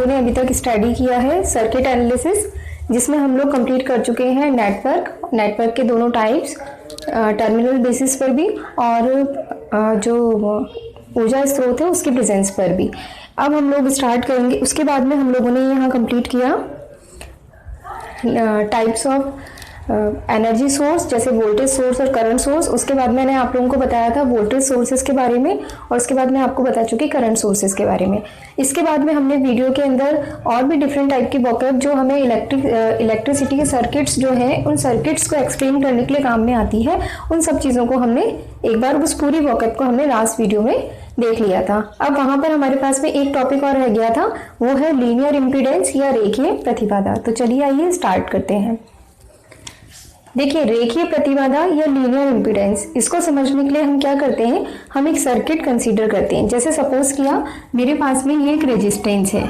हमने अभी तक स्टडी किया है सर्किट एनालिसिस, जिसमें हम लोग कंप्लीट कर चुके हैं नेटवर्क के दोनों टाइप्स, टर्मिनल बेसिस पर भी और जो ऊर्जा स्रोत है उसके प्रेजेंस पर भी। अब हम लोग स्टार्ट करेंगे। उसके बाद में हम लोगों ने यहाँ कंप्लीट किया टाइप्स ऑफ एनर्जी सोर्स, जैसे वोल्टेज सोर्स और करंट सोर्स। उसके बाद मैंने आप लोगों को बताया था वोल्टेज सोर्सेज के बारे में, और उसके बाद मैं आपको बता चुकी करंट सोर्सेज के बारे में। इसके बाद में हमने वीडियो के अंदर और भी डिफरेंट टाइप की वोकैब जो हमें इलेक्ट्रिसिटी के सर्किट्स जो हैं उन सर्किट्स को एक्सप्लेन करने के लिए काम में आती है, उन सब चीज़ों को हमने एक बार उस पूरी वोकैब को हमने लास्ट वीडियो में देख लिया था। अब वहां पर हमारे पास में एक टॉपिक और रह गया था, वो है लीनियर इम्पीडेंस या रेखीय प्रतिबाधा। तो चलिए आइए स्टार्ट करते हैं। देखिए, रेखीय प्रतिबाधा या लीनियर इम्पीडेंस, इसको समझने के लिए हम क्या करते हैं, हम एक सर्किट कंसीडर करते हैं। जैसे सपोज किया मेरे पास में ये एक रेजिस्टेंस है,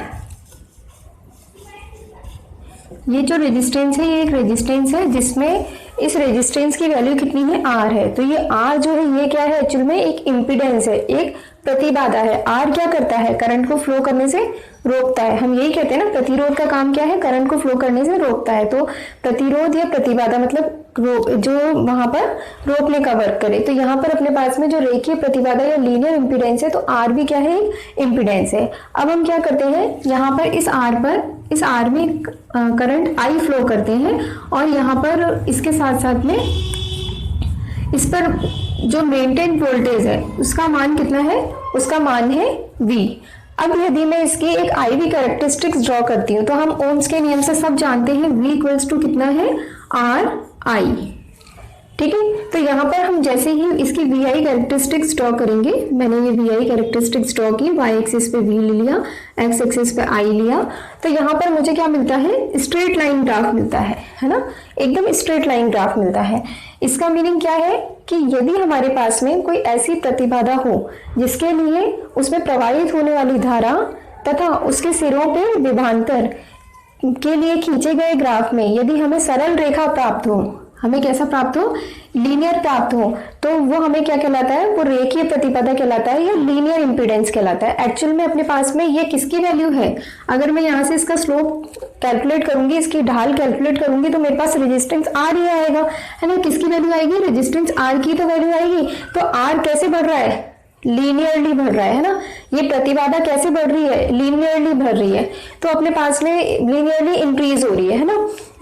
ये जो रेजिस्टेंस है ये एक रेजिस्टेंस है जिसमें इस रेजिस्टेंस की वैल्यू कितनी है, आर है। तो ये आर जो है ये क्या है, एक्चुअल में एक इम्पीडेंस है, एक प्रतिबाधा है। आर क्या करता है, करंट को फ्लो करने से रोकता है। हम यही कहते हैं ना, प्रतिरोध का काम क्या है, करंट को फ्लो करने से रोकता है। तो प्रतिरोध या प्रतिबाधा मतलब जो वहां पर रोकने का वर्क करे। तो यहाँ पर अपने पास में जो रेखीय प्रतिबाधा या लीनियर इम्पीडेंस है, तो आर भी क्या है, इम्पीडेंस है। अब हम क्या करते हैं, यहाँ पर इस आर में करंट आई फ्लो करते हैं, और यहाँ पर इसके साथ साथ में इस पर जो मेंटेन वोल्टेज है उसका मान कितना है, उसका मान है V। अब यदि मैं इसकी एक I V कैरेक्टरिस्टिक्स ड्रॉ करती हूँ, तो हम ओम्स के नियम से सब जानते हैं V इक्वल्स टू कितना है, R I, ठीक है। तो यहाँ पर हम जैसे ही इसकी वी आई कैरेक्टरिस्टिक्स ड्रॉ करेंगे, मैंने ये वी आई कैरेक्टरिस्टिक्स ड्रॉ की, वाई एक्सिस पे वी ले लिया, एक्स एक्सिस पे आई लिया, तो यहाँ पर मुझे क्या मिलता है, स्ट्रेट लाइन ग्राफ मिलता है ना, एकदम स्ट्रेट लाइन ग्राफ मिलता है। इसका मीनिंग क्या है कि यदि हमारे पास में कोई ऐसी प्रतिबाधा हो जिसके लिए उसमें प्रवाहित होने वाली धारा तथा उसके सिरों पे विभवांतर के लिए खींचे गए ग्राफ में यदि हमें सरल रेखा प्राप्त हो, हमें कैसा प्राप्त हो, लीनियर प्राप्त हो, तो वो हमें क्या कहलाता है, वो रेखीय प्रतिबाधा कहलाता है या लीनियर इम्पीडेंस कहलाता है। एक्चुअल में अपने पास में ये किसकी वैल्यू है, अगर मैं यहाँ से इसका स्लोप कैलकुलेट करूंगी, इसकी ढाल कैलकुलेट करूंगी, तो मेरे पास रेजिस्टेंस आर ही आएगा, है ना। किसकी वैल्यू आएगी, रेजिस्टेंस आर की तो वैल्यू आएगी। तो आर कैसे बढ़ रहा है, लीनियरली बढ़ रहा है ना। ये प्रतिबाधा कैसे बढ़ रही है, लीनियरली बढ़ रही है। तो अपने पास में लीनियरली इंक्रीज हो रही है ना,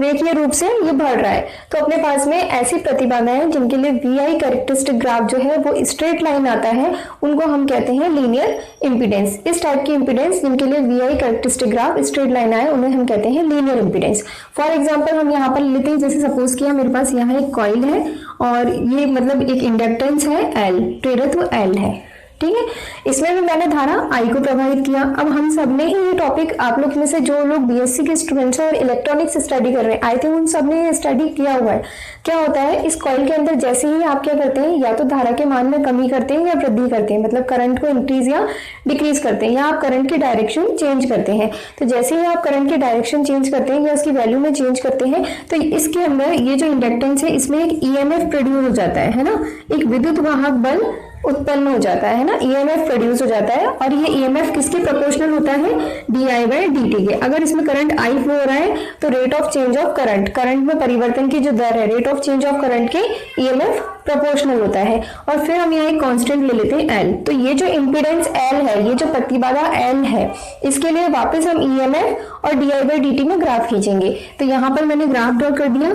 रेखीय रूप से ये बढ़ रहा है। तो अपने पास में ऐसी प्रतिबाधाएं जिनके लिए वी आई कैरेक्टरिस्टिक ग्राफ जो है वो स्ट्रेट लाइन आता है, उनको हम कहते हैं लीनियर इम्पीडेंस। इस टाइप की इम्पीडेंस जिनके लिए V I characteristic graph straight line आए, उन्हें हम कहते हैं लीनियर इम्पीडेंस। फॉर एग्जाम्पल हम यहाँ पर लेते हैं, जैसे सपोज किया मेरे पास यहाँ एक कॉइल है और ये मतलब एक इंडक्टेंस है L, प्रेरत्व L है, ठीक है। इसमें भी मैंने धारा I को प्रभावित किया। अब हम सब ने ही ये टॉपिक, आप लोग में से जो लोग बीएससी के स्टूडेंट्स हैं और इलेक्ट्रॉनिक्स स्टडी कर रहे हैं, आई थिंक उन सब ने ये स्टडी किया हुआ है। क्या होता है, इस कॉइल के अंदर जैसे ही आप क्या करते हैं, या तो धारा के मान में कमी करते हैं या वृद्धि करते हैं, मतलब करंट को इंक्रीज या डिक्रीज करते हैं, या आप करंट की डायरेक्शन चेंज करते हैं। तो जैसे ही आप करंट की डायरेक्शन चेंज करते हैं या उसकी वैल्यू में चेंज करते हैं, तो इसके अंदर ये जो इंडक्टेंस है इसमें एक ईएमएफ प्रोड्यूस हो जाता है ना, एक विद्युत वाहक बल उत्पन्न हो जाता है ना, ईएमएफ प्रोड्यूस हो जाता है। और ये ईएमएफ किसके प्रोपोर्शनल होता है, डी बाई डी के। अगर इसमें करंट आई फ्लो हो रहा है तो rate of change of current में परिवर्तन की जो दर है, rate of change of current के ईएमएफ प्रोपोर्शनल होता है। और फिर हम यहाँ एक कांस्टेंट ले लेते हैं एल। तो ये जो इम्पीडेंस एल है, ये जो प्रतिबाधा एल है, इसके लिए वापस हम ईएमएफ और डी बाई डी में ग्राफ खींचेंगे। तो यहाँ पर मैंने ग्राफ ड्रॉ कर दिया,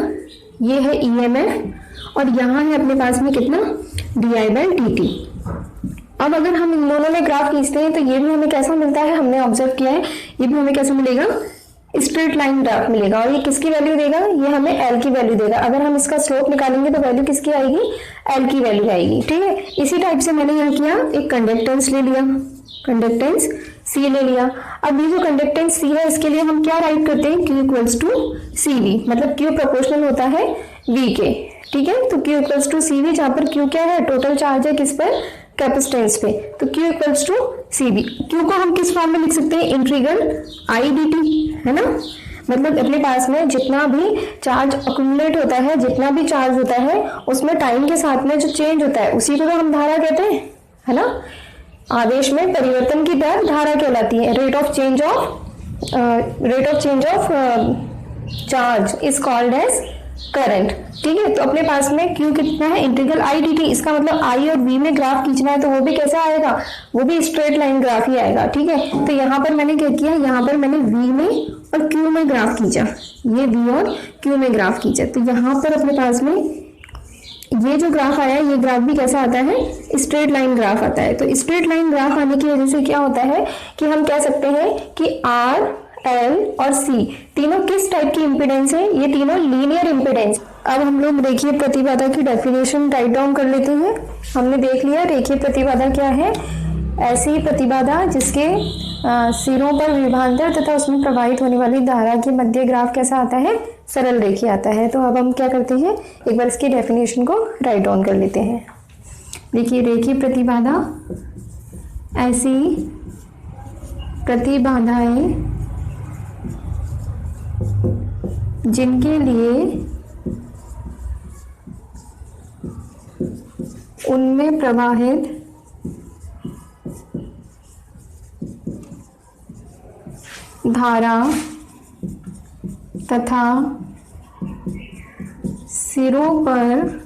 ये है ईएमएफ और यहाँ है अपने पास में कितना, डी बाई डी। अब अगर हम इन दोनों में ग्राफ खींचते हैं तो ये भी हमें कैसा मिलता है, हमने ऑब्जर्व किया है, ये भी हमें कैसा मिलेगा, स्ट्रेट लाइन ग्राफ मिलेगा। और ये किसकी वैल्यू देगा, ये हमें एल की वैल्यू देगा। अगर हम इसका स्लोप निकालेंगे तो वैल्यू किसकी आएगी, एल की वैल्यू आएगी, ठीक है। इसी टाइप से मैंने यहाँ किया, एक कंडक्टेंस ले लिया, कंडक्टेंस सी ले लिया। अब ये जो कंडक्टेंस सी है इसके लिए हम क्या राइट करते हैं, Q equals to C V, मतलब Q प्रोपोर्शनल होता है V के, ठीक है। तो Q equals to C V, जहाँ पर Q क्या है, टोटल चार्ज है किस पर, कैपेसिटेंस पे, तो Q equals to C V. Q को हम किस फॉर्म में लिख सकते हैं, इंटीग्रल आई डी टी, है ना। मतलब अपने पास में जितना भी चार्ज अक्यूमुलेट होता है, जितना भी चार्ज होता है, उसमें टाइम के साथ में जो चेंज होता है उसी को तो हम धारा कहते हैं, है ना। आवेश में परिवर्तन की दर धारा कहलाती है, rate of change of rate of change of charge is called as current. ठीक है, तो अपने पास में Q कितना है, इंटीग्रल I dt, इसका मतलब I और V में ग्राफ खींचना है तो वो भी कैसा आएगा, वो भी स्ट्रेट लाइन ग्राफ ही आएगा। ठीक है, तो यहाँ पर मैंने क्या किया, यहाँ पर मैंने V में और Q में ग्राफ खींचा, ये V और Q में ग्राफ खींचा, तो यहाँ पर अपने पास में ये जो ग्राफ आया है, ये ग्राफ भी कैसा आता है, स्ट्रेट लाइन ग्राफ आता है। तो स्ट्रेट लाइन ग्राफ आने की वजह से क्या होता है कि हम कह सकते हैं कि R, L और C तीनों किस टाइप की इंपीडेंस है, ये तीनों लीनियर इंपीडेंस। अब हम लोग रेखीय प्रतिबाधा की डेफिनेशन राइट डाउन कर लेते हैं। हमने देख लिया रेखीय प्रतिबाधा क्या है, ऐसी प्रतिबाधा जिसके सिरों पर विभवांतर तथा उसमें प्रवाहित होने वाली धारा के मध्य ग्राफ कैसा आता है, सरल रेखीय आता है। तो अब हम क्या करते हैं, एक बार इसकी डेफिनेशन को राइट डाउन कर लेते हैं। देखिए, रेखीय प्रतिबाधा ऐसी प्रतिबाधाएं जिनके लिए उनमें प्रवाहित धारा तथा सिरों पर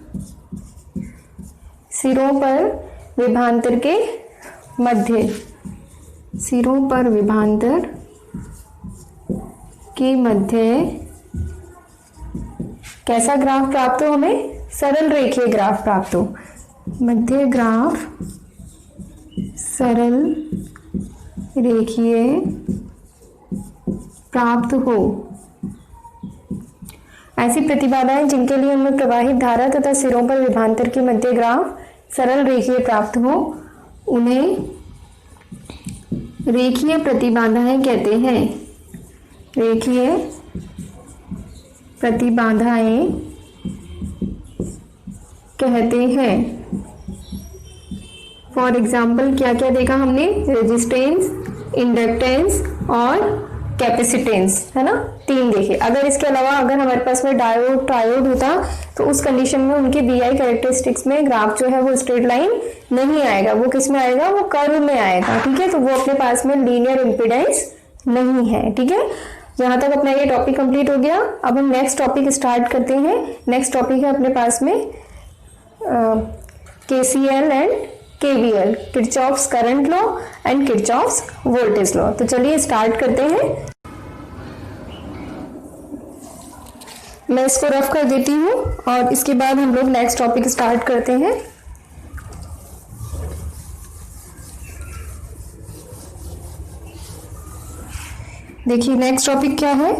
विभवांतर के मध्य, सिरों पर विभवांतर के मध्य कैसा ग्राफ प्राप्त हो, हमें सरल रेखीय ग्राफ प्राप्त हो, मध्य ग्राफ सरल रेखीय प्राप्त हो। ऐसी प्रतिबाधाएं जिनके लिए उनमें प्रवाहित धारा तथा सिरों पर विभवांतर के मध्य ग्राफ सरल रेखीय प्राप्त हो, उन्हें रेखीय प्रतिबाधाएं कहते हैं। रेखीय प्रतिबाधाएं कहते हैं। फॉर एग्जाम्पल क्या क्या देखा हमने, रेजिस्टेंस, इंडक्टेंस और कैपेसिटेंस, है ना, तीन देखे। अगर इसके अलावा अगर हमारे पास में डायोड, ट्रायोड होता तो उस कंडीशन में उनके BI कैरेक्टरिस्टिक्स में ग्राफ जो है वो स्ट्रेट लाइन नहीं आएगा, वो किस में आएगा, वो कर्व में आएगा। ठीक है, तो वो अपने पास में लीनियर इंपीडेंस नहीं है। ठीक है, यहाँ तक अपना ये टॉपिक कंप्लीट हो गया। अब हम नेक्स्ट टॉपिक स्टार्ट करते हैं। नेक्स्ट टॉपिक है अपने पास में KCL and KVL, Kirchhoff's current law and Kirchhoff's voltage law. तो चलिए स्टार्ट करते हैं। मैं इसको रफ कर देती हूँ और इसके बाद हम लोग नेक्स्ट टॉपिक स्टार्ट करते हैं। देखिए, नेक्स्ट टॉपिक क्या है,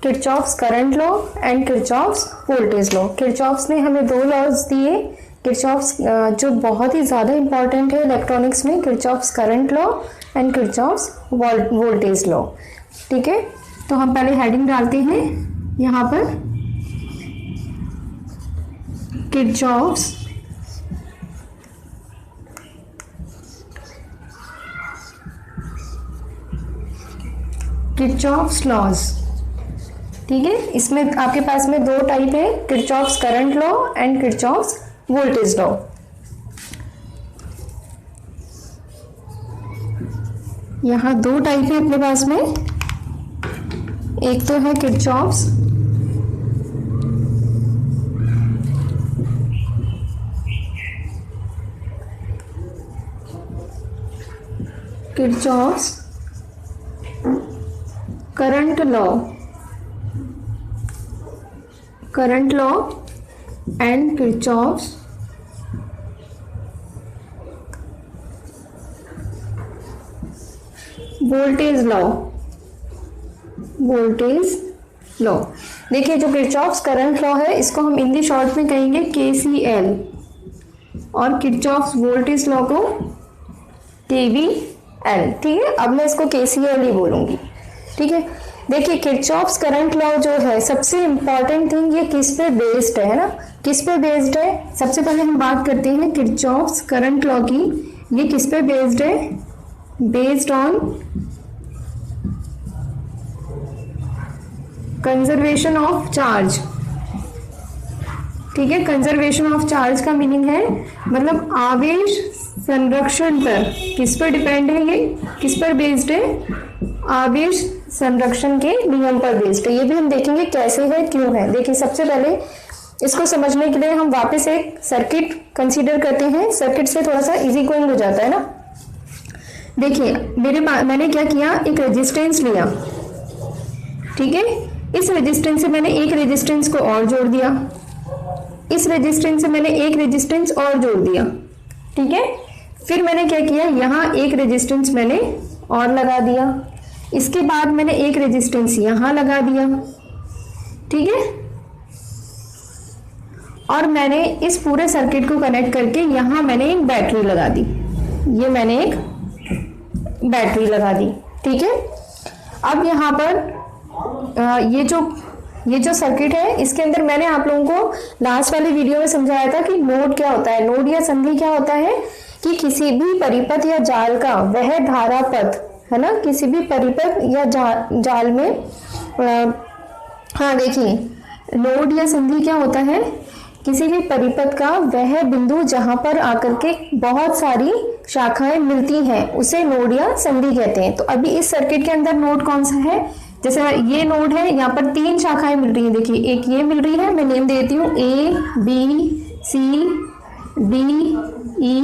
Kirchhoff's current law and Kirchhoff's voltage law. Kirchhoff's ने हमें दो लॉज दिए, किरचॉफ्स जो बहुत ही ज़्यादा इंपॉर्टेंट है इलेक्ट्रॉनिक्स में, Kirchhoff's current law and Kirchhoff's voltage law. ठीक है, तो हम पहले हेडिंग डालते हैं यहाँ पर, किरचॉफ्स किरचॉफ्स लॉज। ठीक है, इसमें आपके पास में दो टाइप है, Kirchhoff's current law and Kirchhoff's voltage law. यहाँ दो टाइप है अपने पास में, एक तो है Kirchhoff's current law and Kirchhoff's voltage law. देखिए, जो किरचॉफ्स करंट लॉ है इसको हम इन दी शॉर्ट में कहेंगे KCL और किरचॉफ्स वोल्टेज लॉ को KVL। ठीक है, अब मैं इसको KCL ही बोलूंगी। ठीक है, देखिए, किरचॉफ्स करंट लॉ जो है सबसे इंपॉर्टेंट थिंग, ये किस पे बेस्ड है ना, किस पे बेस्ड है। सबसे पहले हम बात करते हैं किरचॉफ्स करंट लॉ की। ये किस पे बेस्ड है, based on conservation of charge. ठीक है, कंजर्वेशन ऑफ चार्ज का मीनिंग है मतलब आवेश संरक्षण पर। किस पर डिपेंड है, ये किस पर बेस्ड है, आवेश संरक्षण के नियम पर बेस्ड है। ये भी हम देखेंगे कैसे है, क्यों है। देखिए सबसे पहले इसको समझने के लिए हम वापस एक सर्किट कंसीडर करते हैं। सर्किट से थोड़ा सा इजी गोइंग हो जाता है ना। देखिए मैंने क्या किया, एक रेजिस्टेंस लिया, ठीक है। इस रेजिस्टेंस से मैंने एक रेजिस्टेंस को और जोड़ दिया, इस रेजिस्टेंस से मैंने एक रेजिस्टेंस और जोड़ दिया, ठीक है। फिर मैंने क्या किया, यहाँ एक रेजिस्टेंस मैंने और लगा दिया, इसके बाद मैंने एक रेजिस्टेंस यहाँ लगा दिया, ठीक है। और मैंने इस पूरे सर्किट को कनेक्ट करके यहाँ मैंने एक बैटरी लगा दी, ये मैंने एक बैटरी लगा दी, ठीक है। अब यहाँ पर ये जो सर्किट है, इसके अंदर मैंने आप लोगों को लास्ट वाली वीडियो में समझाया था कि नोड क्या होता है। नोड या संधि क्या होता है कि किसी भी परिपथ या जाल का वह धारा पथ, है ना, किसी भी परिपथ या जाल में हाँ देखिए, नोड या संधि क्या होता है, किसी भी परिपथ का वह बिंदु जहां पर आकर के बहुत सारी शाखाएं मिलती हैं उसे नोड या संधि कहते हैं। तो अभी इस सर्किट के अंदर नोड कौन सा है, जैसे ये नोड है, यहाँ पर 3 शाखाएं मिल रही हैं। देखिए एक ये मिल रही है, मैं नेम देती हूँ A B C D E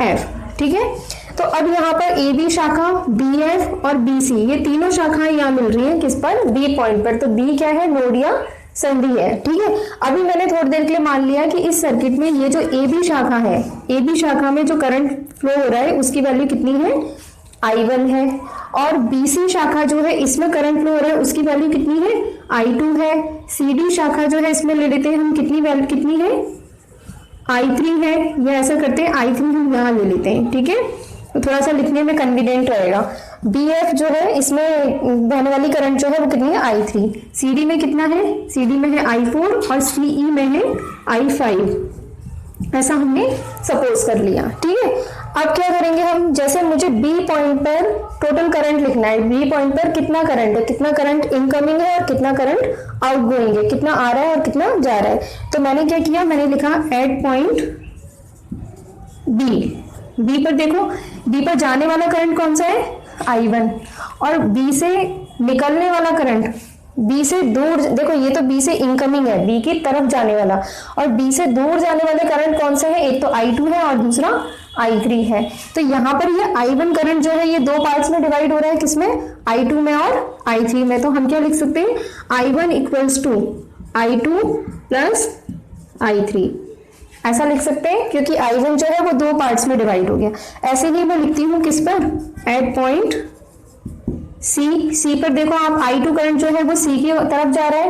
F, ठीक है। तो अब यहाँ पर A B शाखा, B F और B C, ये तीनों शाखाएं यहाँ मिल रही हैं किस पर, B पॉइंट पर। तो B क्या है, नोड या संधि है, ठीक है। अभी मैंने थोड़ी देर के लिए मान लिया कि इस सर्किट में ये जो ए बी शाखा है, ए बी शाखा में जो करंट फ्लो हो रहा है उसकी वैल्यू कितनी है, I1 है। और BC शाखा जो है इसमें करंट फ्लो हो रहा है उसकी वैल्यू कितनी है, I2 है। CD शाखा जो है इसमें ले लेते हैं हम, कितनी वैल्यू कितनी है, I3 है। या ऐसा करते हैं I3 हम यहाँ ले लेते हैं, ठीक है, तो थोड़ा सा लिखने में कन्वीनियंट रहेगा। BF जो है इसमें बहने वाली करंट जो है वो कितनी है, I3। CD में कितना है, CD में है I4 और CE में है I5, ऐसा हमने सपोज कर लिया, ठीक है। अब क्या करेंगे हम, जैसे मुझे B पॉइंट पर टोटल करंट लिखना है, B पॉइंट पर कितना करंट है, कितना करंट इनकमिंग है और कितना करंट आउटगोइंग है, कितना आ रहा है और कितना जा रहा है। तो मैंने क्या किया, मैंने लिखा एट पॉइंट B पर देखो, B पर जाने वाला करंट कौन सा है, I1, और B से निकलने वाला करंट, B से दूर, देखो ये तो B से इनकमिंग है, B की तरफ जाने वाला, और B से दूर जाने वाले करंट कौन सा है, एक तो I2 है और दूसरा I3 है। तो यहाँ पर ये I1 करंट जो है ये 2 पार्ट्स में डिवाइड हो रहा है, किसमें, I2 में और I3 में। तो हम क्या लिख सकते हैं, I1 equals to I2 plus I3, ऐसा लिख सकते हैं, क्योंकि I1 जो है वो 2 पार्ट्स में डिवाइड हो गया। ऐसे ही मैं लिखती हूँ किस पर, एट पॉइंट C पर देखो आप, I2 करंट जो है वो C की तरफ जा रहा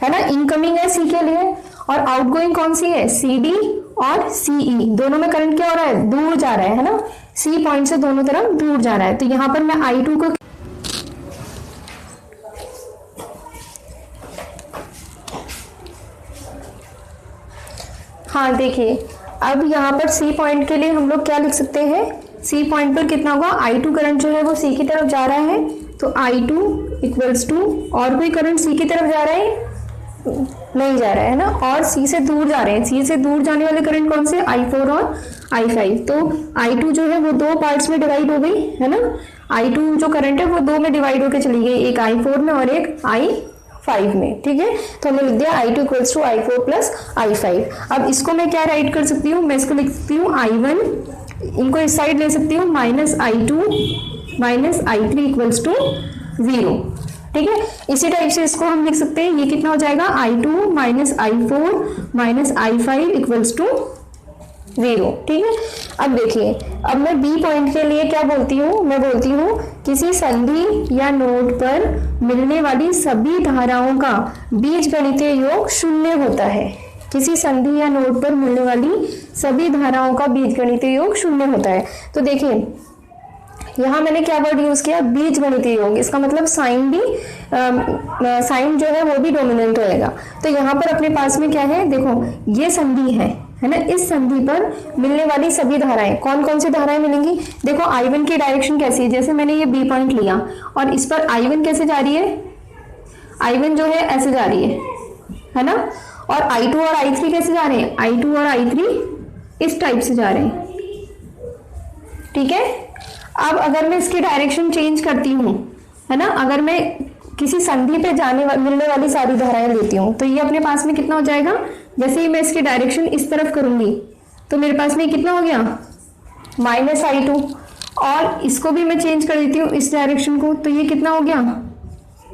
है ना, इनकमिंग है C के लिए, और आउटगोइंग कौन सी है, CD और CE, दोनों में करंट क्या हो रहा है, दूर जा रहा है ना, C पॉइंट से दोनों तरफ दूर जा रहा है। तो यहाँ पर मैं I2 को हाँ देखिए, अब यहाँ पर C पॉइंट के लिए हम लोग क्या लिख सकते हैं, C पॉइंट पर कितना होगा, I2 करंट जो है वो C की तरफ जा रहा है, तो I2 इक्वल्स टू, और कोई करंट C की तरफ जा रहा है, नहीं जा रहा है ना, और C से दूर जा रहे हैं। C से दूर जाने वाले करंट कौन से, I4 और I5। तो I2 जो है वो 2 पार्ट्स में डिवाइड हो गई, है ना, I2 जो करंट है वो 2 में डिवाइड होकर चली गई, एक I4 में और एक I5 में, ठीक है। तो हमने लिख दिया I2 equals to I4 plus I5। अब इसको मैं क्या राइट कर सकती हूँ, मैं इसको लिख सकती हूँ I1, इनको इस साइड ले सकती हूँ, minus I2 minus I3 equals to 0, ठीक है। इसी टाइप से इसको हम लिख सकते हैं, ये कितना हो जाएगा, I2 minus I4 minus I5 equals to 0, ठीक है। अब देखिए, अब मैं B पॉइंट के लिए क्या बोलती हूँ, मैं बोलती हूँ किसी संधि या नोड पर मिलने वाली सभी धाराओं का बीजगणितीय योग 0 होता है। किसी संधि या नोड पर मिलने वाली सभी धाराओं का बीजगणितीय योग 0 होता है। तो देखिए यहाँ मैंने क्या वर्ड यूज किया, बीजगणितीय योग, इसका मतलब साइन भी साइन जो है वो भी डोमिनेंट होएगा। तो यहाँ पर अपने पास में क्या है, देखो ये संधि है ना, इस संधि पर मिलने वाली सभी धाराएं, कौन कौन सी धाराएं मिलेंगी, देखो I1 की डायरेक्शन कैसी है, जैसे मैंने ये B पॉइंट लिया और इस पर I1 कैसे जा रही है, I1 जो है ऐसे जा रही है ना, और I2 और I3 कैसे जा रहे हैं, I2 और I3 इस टाइप से जा रहे हैं, ठीक है। अब अगर मैं इसकी डायरेक्शन चेंज करती हूँ, है ना। अगर मैं किसी संधि पे मिलने वाली सारी धाराएं लेती हूँ तो ये अपने पास में कितना हो जाएगा, जैसे ही मैं इसकी डायरेक्शन इस तरफ करूंगी तो मेरे पास में कितना हो गया, -I2। और इसको भी मैं चेंज कर देती हूँ इस डायरेक्शन को, तो ये कितना हो गया,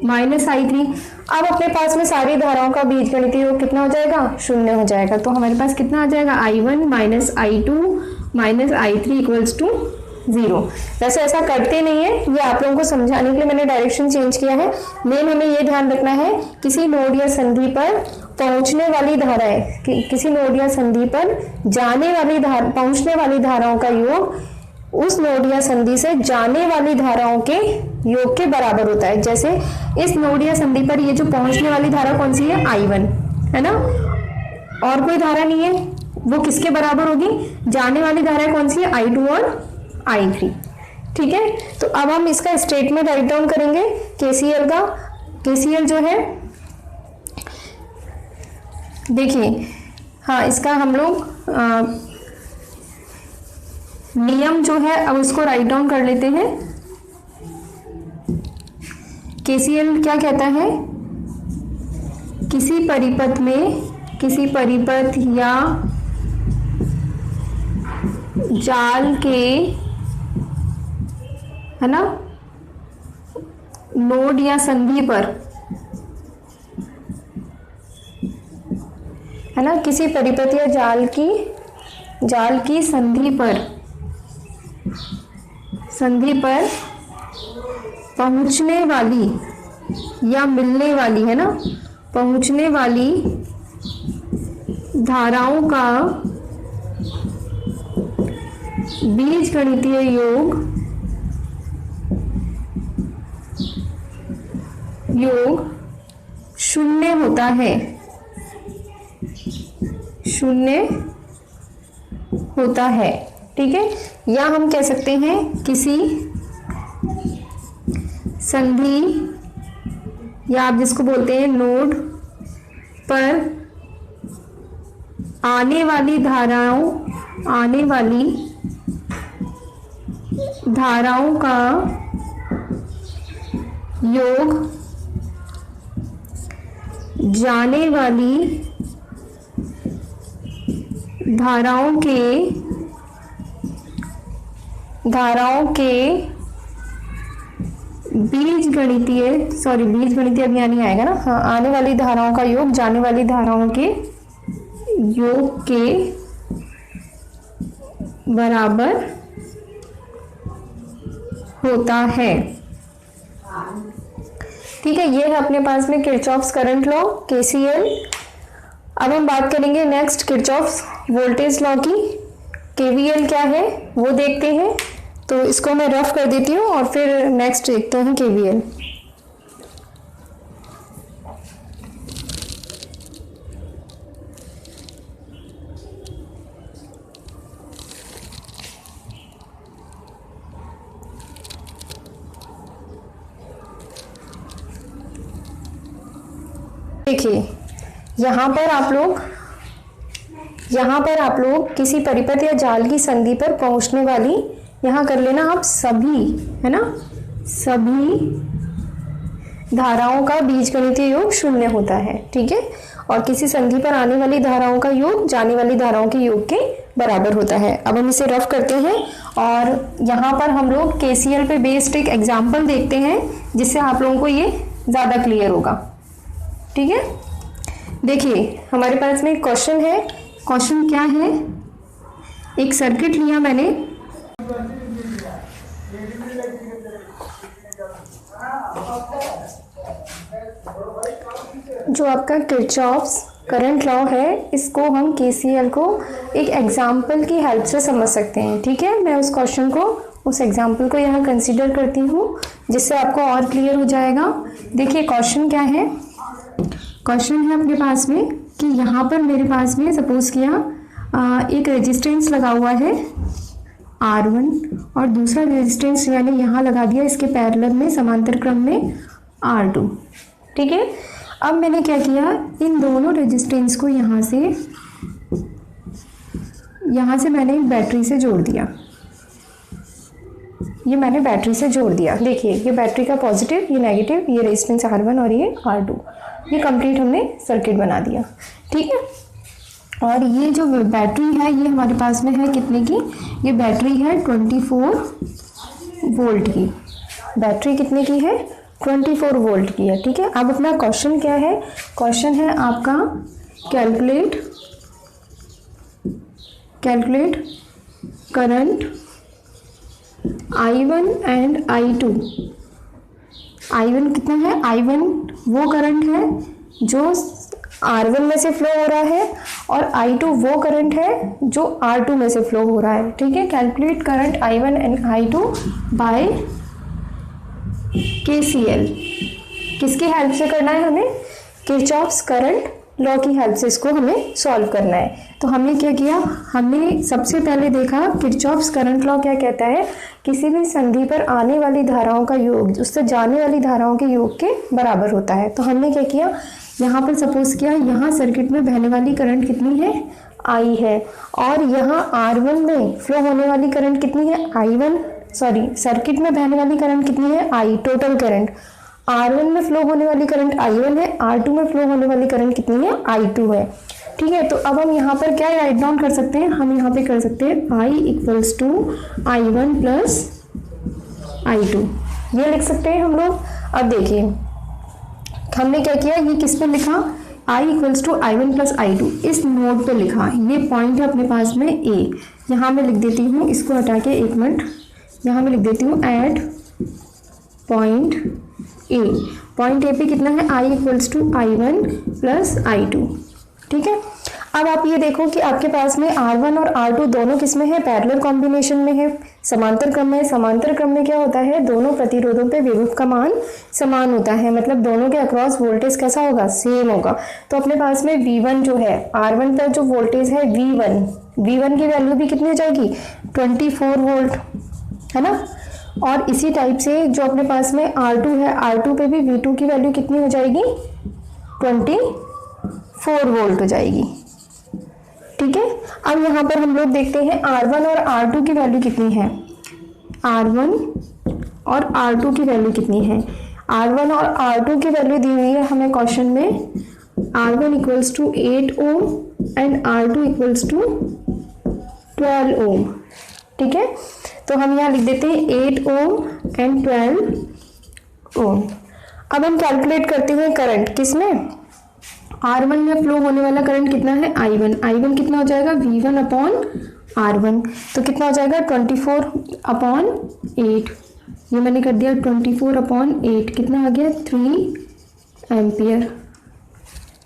-I3। अब अपने पास में सारी धाराओं का बीजगणितीय योग कितना हो जाएगा, 0 हो जाएगा। तो हमारे पास कितना आ जाएगा, I1 -I2 -I3 = 0। वैसे ऐसा करते नहीं है, ये आप लोगों को समझाने के लिए मैंने डायरेक्शन चेंज किया है। मेन हमें ये ध्यान रखना है किसी नोड या संधि पर पहुंचने वाली धाराएं, किसी नोड या संधि पर जाने वाली पहुंचने वाली धाराओं का योग उस नोड या संधि से जाने वाली धाराओं के योग के बराबर होता है। जैसे इस नोड या संधि पर ये जो पहुंचने वाली धारा कौन सी है, I1 है ना, और कोई धारा नहीं है, वो किसके बराबर होगी, जाने वाली धारा कौन सी है, I2 और I3। ठीक है, तो अब हम इसका स्टेटमेंट राइट डाउन करेंगे KCL का। KCL जो है, देखिए, हाँ, इसका हम लोग नियम जो है अब उसको राइट डाउन कर लेते हैं। KCL क्या कहता है, किसी परिपथ या जाल के, है ना, नोड या संधि पर, है ना, किसी परिपथ या जाल की संधि पर पहुंचने वाली या मिलने वाली, है ना, पहुंचने वाली धाराओं का बीजगणितीय योग 0 होता है, 0 होता है। ठीक है, या हम कह सकते हैं किसी संधि, या आप जिसको बोलते हैं नोड पर आने वाली धाराओं का योग जाने वाली धाराओं के बीजगणितीय अभी नहीं आएगा ना, हाँ, आने वाली धाराओं का योग जाने वाली धाराओं के योग के बराबर होता है। ठीक है, ये है अपने पास में किरचॉफ्स करंट लॉ, KCL। अब हम बात करेंगे नेक्स्ट किरचॉफ्स वोल्टेज लॉ की। KVL क्या है वो देखते हैं, तो इसको मैं रफ कर देती हूँ और फिर नेक्स्ट देखते हैं KVL। देखिए, यहाँ पर आप लोग किसी परिपथ या जाल की संधि पर पहुंचने वाली, यहाँ कर लेना आप सभी, है ना, सभी धाराओं का बीजगणितीय योग 0 होता है। ठीक है, और किसी संधि पर आने वाली धाराओं का योग जाने वाली धाराओं के योग के बराबर होता है। अब हम इसे रफ करते हैं और यहाँ पर हम लोग KCL पे बेस्ड एक एग्जाम्पल देखते हैं जिससे आप लोगों को ये ज़्यादा क्लियर होगा। ठीक है, देखिए, हमारे पास में एक क्वेश्चन है। क्वेश्चन क्या है, एक सर्किट लिया मैंने, जो आपका किरचॉफ्स करंट लॉ है, इसको हम KCL को एक एग्जाम्पल की हेल्प से समझ सकते हैं। ठीक है, मैं उस एग्जाम्पल को यहाँ कंसीडर करती हूँ जिससे आपको और क्लियर हो जाएगा। देखिए, क्वेश्चन क्या है, क्वेश्चन है अपने पास में कि यहाँ पर मेरे पास में सपोज किया एक रेजिस्टेंस लगा हुआ है R1 और दूसरा रेजिस्टेंस मैंने यहाँ लगा दिया इसके पैरेलल में समांतर क्रम में R2। ठीक है, अब मैंने क्या किया, इन दोनों रेजिस्टेंस को यहाँ से मैंने एक बैटरी से जोड़ दिया। ये मैंने बैटरी से जोड़ दिया। देखिए ये बैटरी का पॉजिटिव, ये नेगेटिव, ये रेजिस्टेंस R1 और ये R2, ये कंप्लीट हमने सर्किट बना दिया। ठीक है, और ये जो बैटरी है ये हमारे पास में है कितने की, ये बैटरी है 24 वोल्ट की। बैटरी कितने की है, 24 वोल्ट की है। ठीक है, अब अपना क्वेश्चन क्या है, क्वेश्चन है आपका calculate current I1 and I2। I1 कितना है, I1 वो करंट है जो R1 में से फ्लो हो रहा है, और I2 वो करंट है जो R2 में से फ्लो हो रहा है। ठीक है, calculate current I1 and I2 by KCL। किसकी हेल्प से करना है हमें, किरचॉफ्स करंट लॉ की हेल्प से इसको हमें सॉल्व करना है। तो हमने क्या किया, हमने सबसे पहले देखा किरचॉफ्स करंट लॉ क्या कहता है, किसी भी संधि पर आने वाली धाराओं का योग उससे जाने वाली धाराओं के योग के बराबर होता है। तो हमने क्या किया, यहाँ पर सपोज किया, यहाँ सर्किट में बहने वाली करंट कितनी है, I है, और यहाँ R1 में फ्लो होने वाली करंट कितनी है, सर्किट में बहने वाली करंट कितनी है, I, टोटल करंट। R1 में फ्लो होने वाली करंट I1 है, R2 में फ्लो होने वाली करंट कितनी है, I2 है। ठीक है, तो अब हम यहाँ पर क्या राइट डाउन कर सकते हैं, हम यहाँ पे कर सकते हैं I equals to I1 plus I2, ये लिख सकते हैं हम लोग। अब देखिए हमने क्या किया, ये किस पे लिखा, I equals to I1 plus I2, इस नोड पे लिखा। ये पॉइंट है अपने पास में A, यहाँ मैं लिख देती हूँ, इसको हटा के एक मिनट, यहाँ मैं लिख देती हूँ at point A। Point A पे कितना है, I equals to I1 plus I2। ठीक है, अब आप ये देखो कि आपके पास में R1 और R2 दोनों किस में है, पैरेलल कॉम्बिनेशन में है, समांतर क्रम में। समांतर क्रम में क्या होता है, दोनों प्रतिरोधों पे विभव का मान समान होता है, मतलब दोनों के अक्रॉस वोल्टेज कैसा होगा, सेम होगा। तो अपने पास में V1 जो है, R1 पर जो वोल्टेज है V1 की वैल्यू भी कितनी हो जाएगी, 24 वोल्ट, है ना। और इसी टाइप से जो अपने पास में R2 है, R2 पे भी V2 की वैल्यू कितनी हो जाएगी, 24 वोल्ट हो जाएगी। ठीक है, अब यहाँ पर हम लोग देखते हैं R1 और R2 की वैल्यू कितनी है, R1 और R2 की वैल्यू कितनी है। R1 और R2 की वैल्यू दी हुई है हमें क्वेश्चन में, R1 equals to 8 ohm and R2 equals to 12 ohm. ठीक है, तो हम यहाँ लिख देते हैं 8 ओम एंड 12 ओम। अब हम कैलकुलेट करते हैं करंट, किसमें, R1 में फ्लो होने वाला करंट कितना है, I1 कितना हो जाएगा, V1 अपॉन R1, तो कितना हो जाएगा 24 अपॉन 8, ये मैंने कर दिया 24 अपॉन 8, कितना आ गया 3 एम्पियर।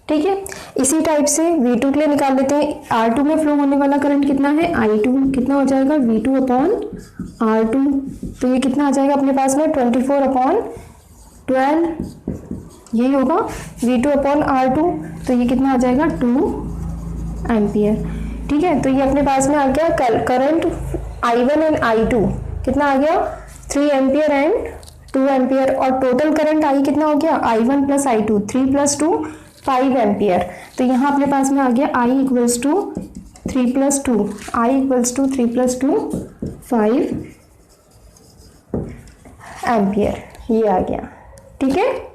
ठीक है, इसी टाइप से V2 के लिए निकाल लेते हैं। R2 में फ्लो होने वाला करंट कितना है, I2, कितना हो जाएगा V2 अपॉन R2, तो ये कितना आ जाएगा अपने पास में 24 अपॉन 12, यही होगा V2 अपॉन R2, तो ये कितना आ जाएगा 2 एम्पियर। ठीक है, तो ये अपने पास में आ गया करंट I1 एंड I2 कितना आ गया 3 एम्पियर एंड 2 एम्पियर, और टोटल करंट I कितना हो गया, I1 plus I2, 3 plus 2 5 ampere. तो यहाँ अपने पास में आ गया I equals to 3 plus 2, I equals to 3 plus 2 5 ampere, ये आ गया। ठीक है।